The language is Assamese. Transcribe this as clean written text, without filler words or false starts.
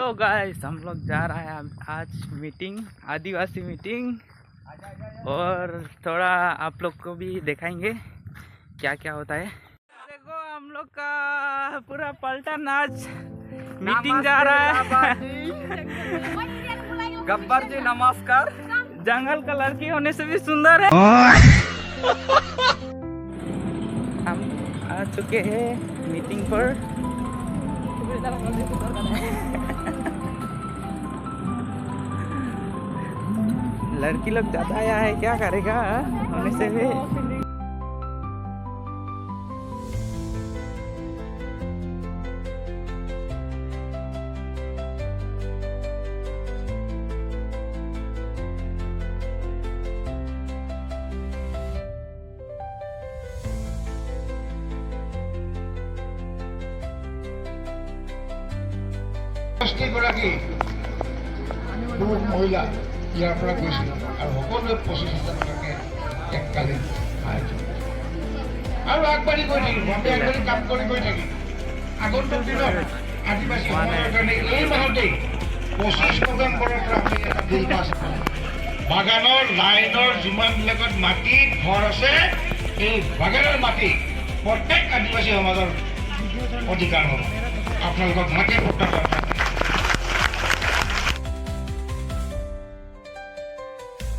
तो गाइस हम लोग जा रहा है आज मीटिंग, आदिवासी मीटिंग, और थोड़ा आप लोग को भी दिखाएंगे क्या क्या होता है। देखो हम लोग का पूरा पलटा नाच मीटिंग जा रहा है। गब्बर जी नमस्कार। जंगल का लड़की होने से भी सुंदर है। हम आ चुके हैं मीटिंग पर। लड़की लोग ज्यादा आया है, क्या करेगा होने से भी। মহিলা ইয়াৰ পৰা গৈছিল আৰু সকলোৱে 25,000 টকাকে এককালীন আয়োজন আৰু আগবাঢ়ি গৈ থাকিব। আমি আগবাঢ়ি কাম কৰি গৈ থাকিম। আগন্তুক দিনত আদিবাসী সমাজৰ কাৰণে এই মাহতেই 25 নৱেম্বৰৰ পৰা আমি এটা বিল পাছ কৰিম। বাগানৰ লাইনৰ যিমানবিলাকত মাটি ঘৰ আছে, এই বাগানৰ মাটি প্ৰত্যেক আদিবাসী সমাজৰ অধিকাৰ হ'ব। আপোনালোকক মাটি প্ৰত্যাহাৰ